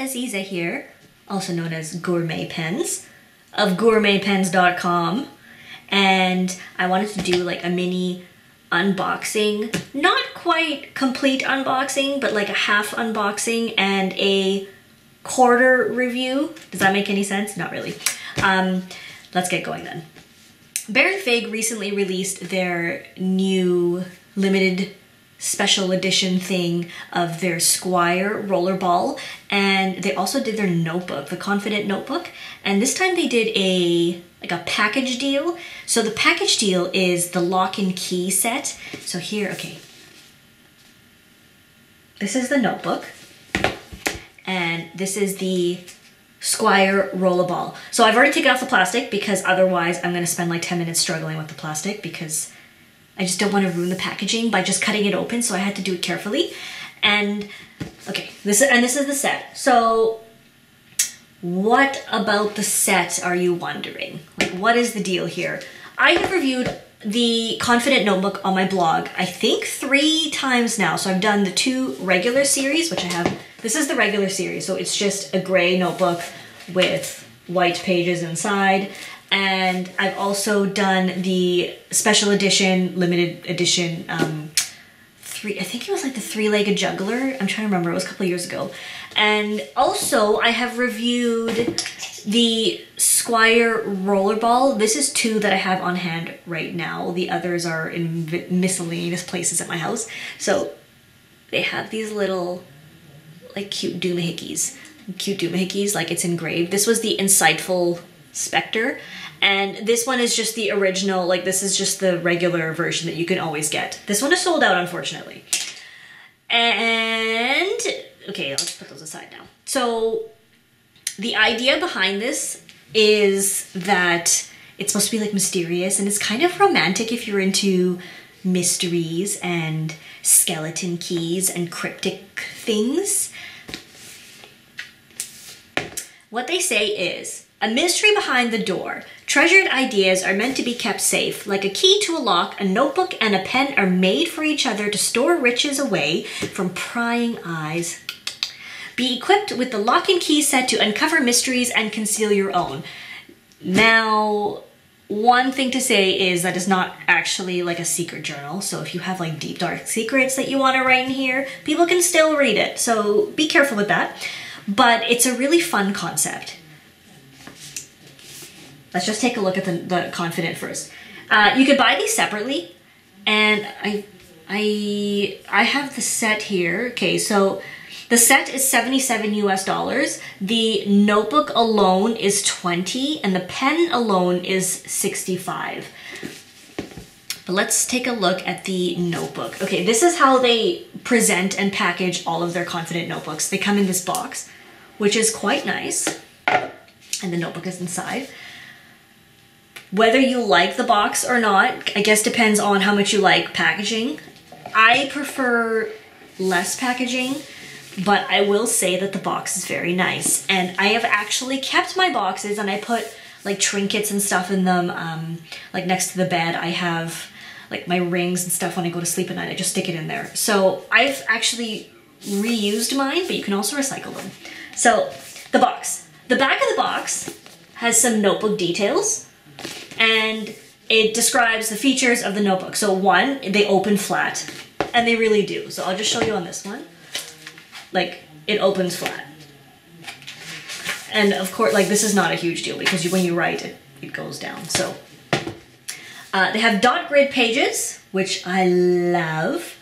Aziza here, also known as Gourmet Pens of gourmetpens.com, and I wanted to do like a mini unboxing, not quite complete unboxing, but like a half unboxing and a quarter review. Does that make any sense? Not really. Let's get going then. Baron Fig recently released their new limited special edition thing of their Squire rollerball, and they also did their notebook, the Confident notebook, and this time they did a package deal. So the package deal is the lock and key set. So here, okay, this is the notebook and this is the Squire rollerball. So I've already taken off the plastic because otherwise I'm going to spend like 10 minutes struggling with the plastic because I just don't want to ruin the packaging by just cutting it open, so I had to do it carefully. And okay, this is the set. So what about the set, are you wondering? Like, what is the deal here? I have reviewed the Confident notebook on my blog, I think 3 times now. So I've done the 2 regular series, which I have. This is the regular series, so it's just a gray notebook with white pages inside. And I've also done the special edition, limited edition, I think it was like the 3-legged juggler. I'm trying to remember, it was a couple of years ago. And also I have reviewed the Squire rollerball. This is 2 that I have on hand right now. The others are in miscellaneous places at my house. So they have these little like cute doohickeys, like it's engraved. This was the Insightful Spectre. And this one is just the original, like this is just the regular version that you can always get. This one is sold out, unfortunately. And, okay, let's put those aside now. So the idea behind this is that it's supposed to be like mysterious and it's kind of romantic if you're into mysteries and skeleton keys and cryptic things. What they say is, a mystery behind the door. Treasured ideas are meant to be kept safe. Like a key to a lock, a notebook and a pen are made for each other to store riches away from prying eyes. Be equipped with the lock and key set to uncover mysteries and conceal your own. Now, one thing to say is that it's not actually like a secret journal. So if you have like deep dark secrets that you want to write in here, people can still read it. So be careful with that. But it's a really fun concept. Let's just take a look at the Confident first. You could buy these separately, and I have the set here. Okay, so the set is $77 US. The notebook alone is $20, and the pen alone is $65. But let's take a look at the notebook. Okay, this is how they present and package all of their Confident notebooks. They come in this box, which is quite nice, and the notebook is inside. Whether you like the box or not, I guess depends on how much you like packaging. I prefer less packaging, but I will say that the box is very nice. And I have actually kept my boxes and I put like trinkets and stuff in them. Like next to the bed, I have like my rings and stuff when I go to sleep at night. I just stick it in there. So I've actually reused mine, but you can also recycle them. So the box. The back of the box has some notebook details. And it describes the features of the notebook. So 1, they open flat, and they really do. So I'll just show you on this one. Like, it opens flat. And of course, like this is not a huge deal because when you write, it goes down. So they have dot grid pages, which I love.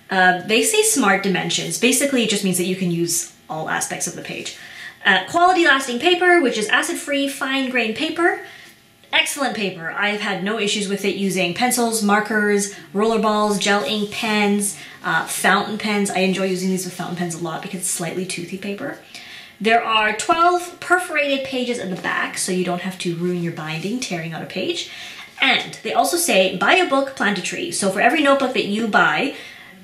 They say smart dimensions. Basically, it just means that you can use all aspects of the page. Quality lasting paper, which is acid-free, fine-grained paper. Excellent paper. I've had no issues with it using pencils, markers, roller balls, gel ink pens, fountain pens. I enjoy using these with fountain pens a lot because it's slightly toothy paper. There are 12 perforated pages in the back, so you don't have to ruin your binding tearing out a page. And they also say, buy a book, plant a tree. So for every notebook that you buy,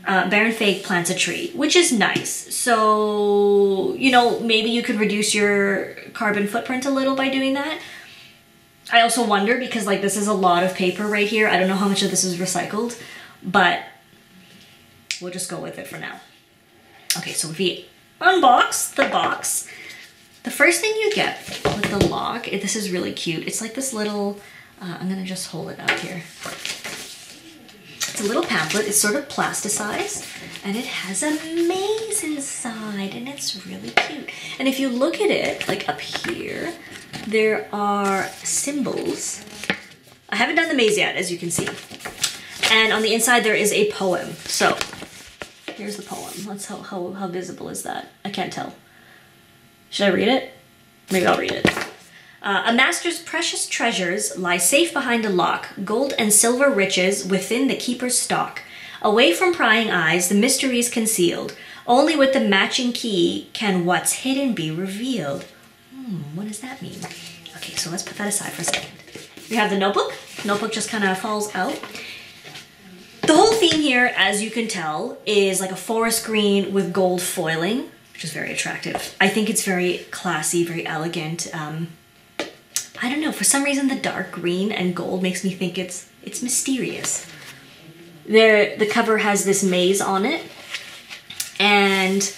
Baron Fig plants a tree, which is nice. So, you know, maybe you could reduce your carbon footprint a little by doing that. I also wonder, because like this is a lot of paper right here. I don't know how much of this is recycled, but we'll just go with it for now. Okay, so if we unbox the box, The first thing you get with the lock, this is really cute. It's like this little, I'm gonna just hold it up here. It's a little pamphlet, it's sort of plasticized, and it has a maze inside, and it's really cute. And if you look at it, like up here, there are symbols. I haven't done the maze yet, as you can see. And on the inside there is a poem. So, here's the poem. Let's how visible is that? I can't tell. Should I read it? Maybe I'll read it. A master's precious treasures lie safe behind a lock, gold and silver riches within the keeper's stock. Away from prying eyes, the mystery is concealed. Only with the matching key can what's hidden be revealed. What does that mean? Okay, so let's put that aside for a second. We have the notebook. Notebook just kind of falls out. The whole theme here, as you can tell, is like a forest green with gold foiling, which is very attractive. I think it's very classy, very elegant. I don't know, for some reason the dark green and gold makes me think it's mysterious. The cover has this maze on it, and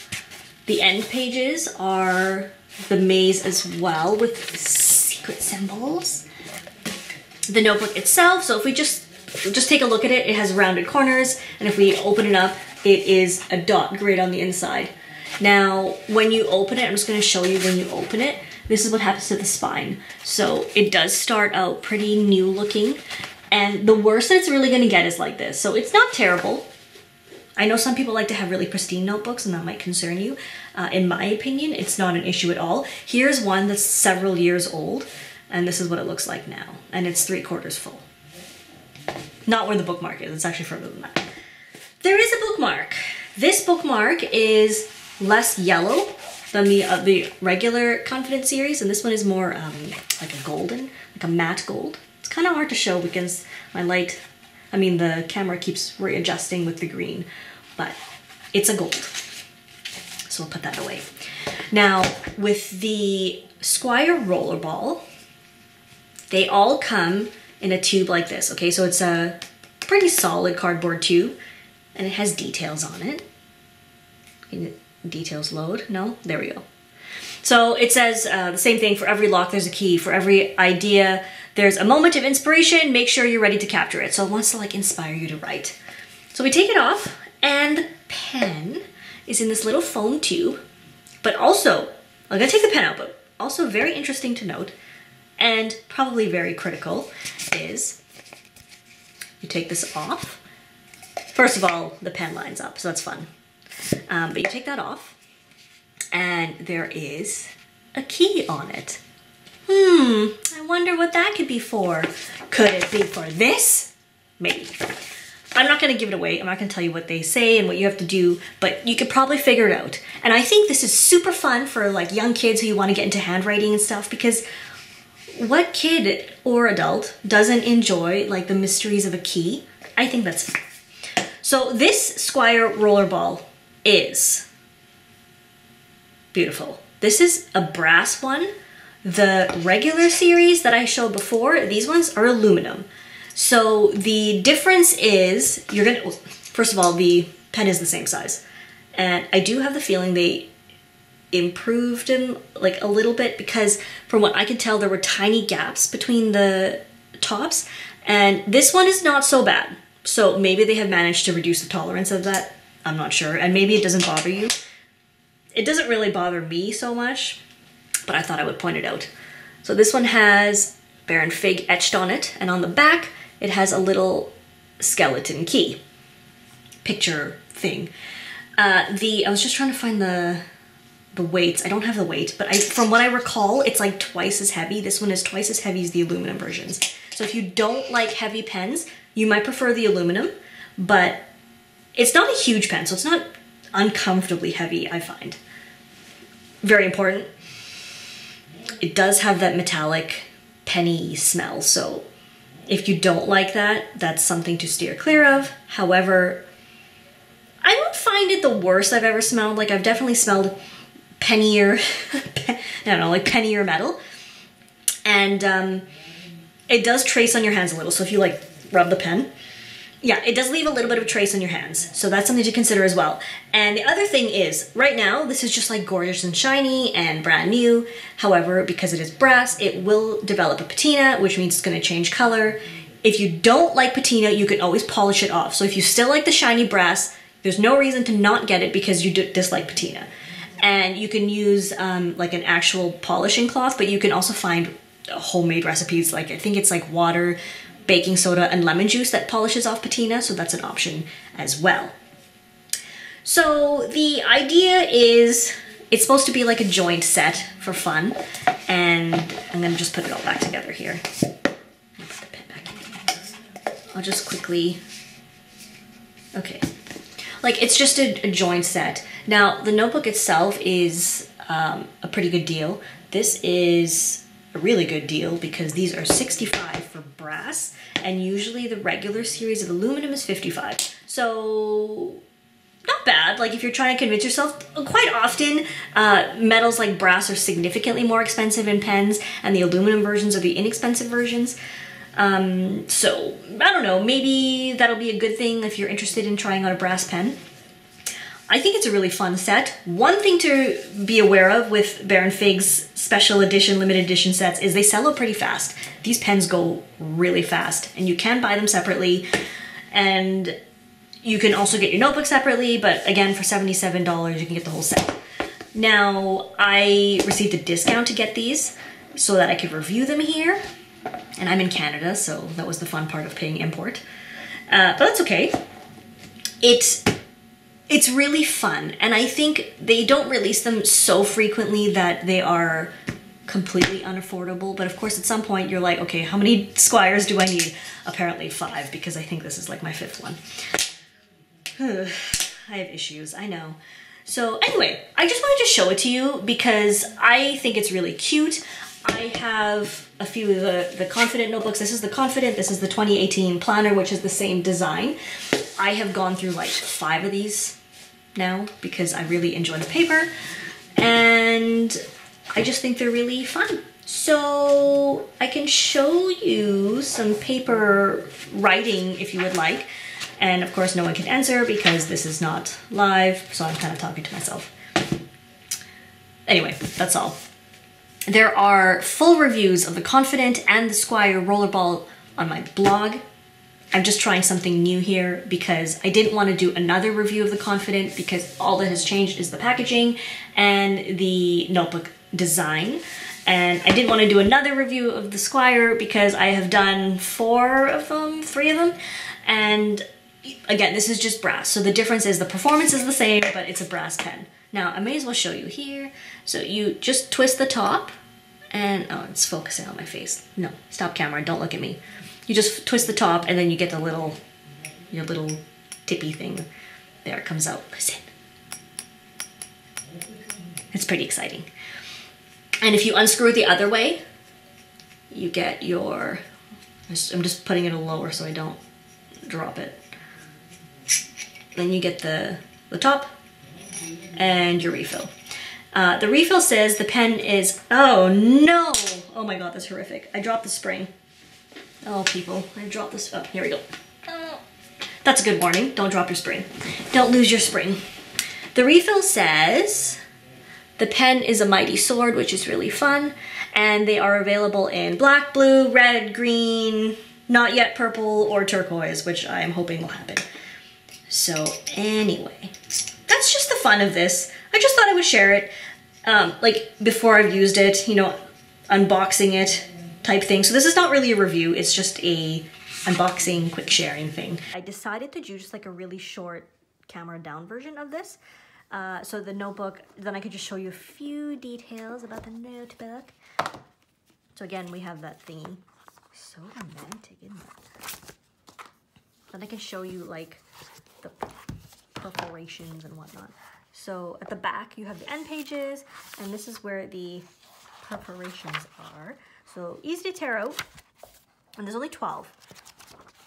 the end pages are the maze as well with secret symbols. The notebook itself, so if we just take a look at it, it has rounded corners, and if we open it up, it is a dot grid on the inside. Now, when you open it, I'm just going to show you when you open it, this is what happens to the spine. So it does start out pretty new looking, and the worst that it's really going to get is like this. So it's not terrible. I know some people like to have really pristine notebooks, and that might concern you. In my opinion, it's not an issue at all. Here's one that's several years old, and this is what it looks like now, and it's 3/4 full. Not where the bookmark is, it's actually further than that. There is a bookmark. This bookmark is less yellow than the regular Confidence series, and this one is more like a golden, like a matte gold. It's kind of hard to show because the camera keeps readjusting with the green, but it's a gold. So we'll put that away. Now, with the Squire Rollerball, they all come in a tube like this, okay? So it's a pretty solid cardboard tube, and it has details on it. Details load? No? There we go. So it says the same thing, for every lock there's a key, for every idea there's a moment of inspiration, make sure you're ready to capture it. So it wants to like inspire you to write. So we take it off, and the pen is in this little foam tube, but also, I'm gonna take the pen out, but also very interesting to note, and probably very critical, is you take this off. First of all, the pen lines up, so that's fun. But you take that off, and there is a key on it. I wonder what that could be for. Could it be for this? Maybe. I'm not gonna give it away. I'm not gonna tell you what they say and what you have to do, but you could probably figure it out. And I think this is super fun for like young kids who want to get into handwriting and stuff, because what kid or adult doesn't enjoy like the mysteries of a key? I think that's fun. So this Squire Rollerball is beautiful. This is a brass one. The regular series that I showed before, these ones are aluminum. So the difference is, first of all, the pen is the same size. And I do have the feeling they improved them like a little bit, because from what I can tell, there were tiny gaps between the tops, and this one is not so bad. So maybe they have managed to reduce the tolerance of that. I'm not sure. And maybe it doesn't bother you. It doesn't really bother me so much, but I thought I would point it out. So this one has Baron Fig etched on it, and on the back, it has a little skeleton key picture thing. I was just trying to find the weights. I don't have the weight, but from what I recall, it's like twice as heavy. This one is twice as heavy as the aluminum versions. So if you don't like heavy pens, you might prefer the aluminum, but it's not a huge pen, so it's not uncomfortably heavy, I find. Very important. It does have that metallic penny smell, so if you don't like that, that's something to steer clear of. However, I don't find it the worst I've ever smelled. Like, I've definitely smelled pennier, I don't know, like pennier metal. And it does trace on your hands a little, so if you like rub the pen, yeah, it does leave a little bit of trace on your hands. So that's something to consider as well. And the other thing is, right now, this is just like gorgeous and shiny and brand new. However, because it is brass, it will develop a patina, which means it's gonna change color. If you don't like patina, you can always polish it off. So if you still like the shiny brass, there's no reason to not get it because you dislike patina. And you can use like an actual polishing cloth, but you can also find homemade recipes. Like I think it's like water, baking soda, and lemon juice that polishes off patina, so that's an option as well. So the idea is it's supposed to be like a joint set for fun, and I'm gonna just put it all back together here. Put the pen back in. I'll just quickly, okay. Like it's just a joint set. Now the notebook itself is a pretty good deal. This is a really good deal because these are $65 for brass, and usually the regular series of aluminum is $55. So not bad. Like if you're trying to convince yourself, quite often metals like brass are significantly more expensive in pens, and the aluminum versions are the inexpensive versions. So I don't know, maybe that'll be a good thing if you're interested in trying out a brass pen. I think it's a really fun set. One thing to be aware of with Baron Fig's special edition, limited edition sets is they sell out pretty fast. These pens go really fast, and you can buy them separately, and you can also get your notebook separately, but again, for $77, you can get the whole set. Now, I received a discount to get these so that I could review them here, and I'm in Canada, so that was the fun part of paying import. But that's okay. It's really fun, and I think they don't release them so frequently that they are completely unaffordable, but of course at some point you're like, okay, how many Squires do I need? Apparently 5, because I think this is like my 5th one. I have issues, I know. So anyway, I just wanted to show it to you because I think it's really cute. I have a few of the Confident notebooks. This is the Confident, this is the 2018 Planner, which is the same design. I have gone through like 5 of these now because I really enjoy the paper, and I just think they're really fun. So I can show you some paper writing if you would like. And of course no one can answer because this is not live, so I'm kind of talking to myself. Anyway, that's all. There are full reviews of the Confident and the Squire Rollerball on my blog. I'm just trying something new here because I didn't want to do another review of the Confident because all that has changed is the packaging and the notebook design. And I didn't want to do another review of the Squire because I have done 4 of them, 3 of them. And again, this is just brass. So the difference is the performance is the same, but it's a brass pen. Now, I may as well show you here. So you just twist the top and, oh, it's focusing on my face. No, stop camera, don't look at me. You just twist the top and then you get the little, your little tippy thing. There it comes out. Listen. It's pretty exciting. And if you unscrew it the other way, you get your, I'm just putting it a little lower so I don't drop it. Then you get the top and your refill. The refill says the pen is, oh no! Oh my god, that's horrific. I dropped the spring. Oh people, I dropped this, oh, here we go. Oh. That's a good warning, don't drop your spring. Don't lose your spring. The refill says the pen is a mighty sword, which is really fun, and they are available in black, blue, red, green, not yet purple, or turquoise, which I am hoping will happen. So anyway, that's just the fun of this. I just thought I would share it, like before I've used it, you know, unboxing it type thing. So this is not really a review, it's just a unboxing, quick sharing thing. I decided to do just like a really short camera down version of this. So the notebook, then I could just show you a few details about the notebook. So again, we have that theme. So romantic, isn't it? Then I can show you like the perforations and whatnot. So at the back, you have the end pages, and this is where the perforations are. So easy to tear out, and there's only 12.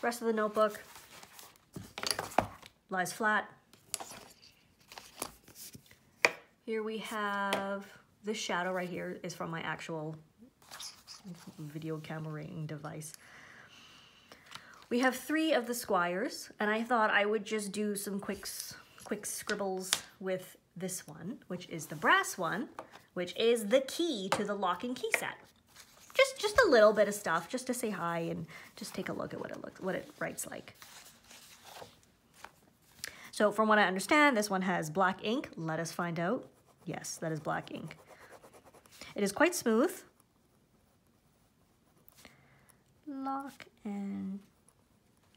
The rest of the notebook lies flat. Here we have this shadow right here is from my actual video cameraing device. We have 3 of the squires, and I thought I would just do some quick scribbles with this one, which is the brass one, which is the key to the lock and key set. Just a little bit of stuff, just to say hi and just take a look at what it writes like. So from what I understand, this one has black ink. Let us find out. Yes, that is black ink. It is quite smooth. Lock and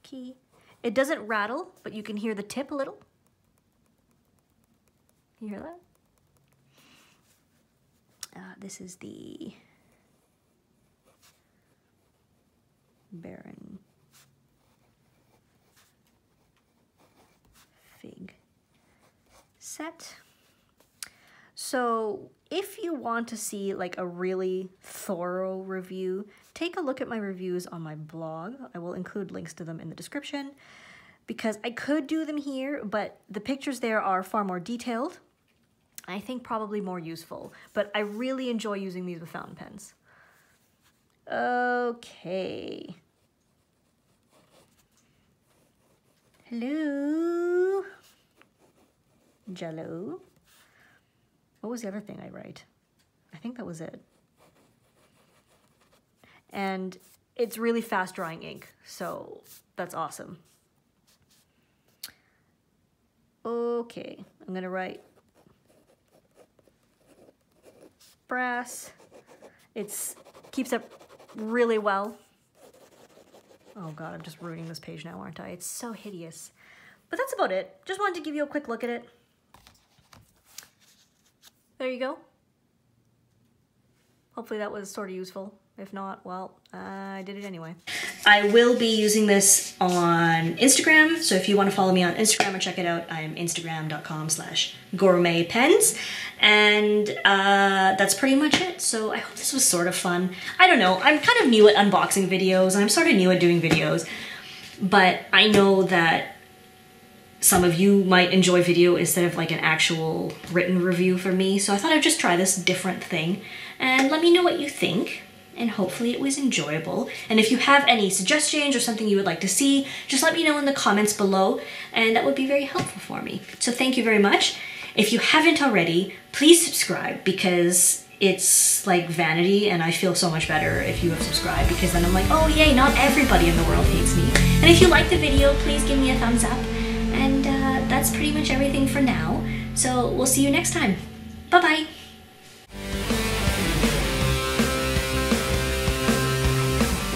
key. It doesn't rattle, but you can hear the tip a little. You hear that? This is the Baron Fig set. So if you want to see like a really thorough review, take a look at my reviews on my blog. I will include links to them in the description because I could do them here, but the pictures there are far more detailed. I think probably more useful, but I really enjoy using these with fountain pens. Okay. Hello. Jello. What was the other thing I write? I think that was it. And it's really fast drying ink, so that's awesome. Okay, I'm gonna write brass. It keeps up really well. Oh God, I'm just ruining this page now, aren't I? It's so hideous. But that's about it. Just wanted to give you a quick look at it. There you go. Hopefully that was sort of useful. If not, well, I did it anyway. I will be using this on Instagram, so if you want to follow me on Instagram or check it out, I'm instagram.com/gourmetpens. And that's pretty much it. So I hope this was sort of fun. I don't know, I'm kind of new at unboxing videos, and I'm sort of new at doing videos, but I know that some of you might enjoy video instead of like an actual written review for me. So I thought I'd just try this different thing and let me know what you think. And hopefully it was enjoyable. And if you have any suggestions or something you would like to see, just let me know in the comments below, and that would be very helpful for me. So thank you very much. If you haven't already, please subscribe because it's like vanity and I feel so much better if you have subscribed because then I'm like, oh yay, not everybody in the world hates me. And if you like the video, please give me a thumbs up. And that's pretty much everything for now. So we'll see you next time. Bye-bye.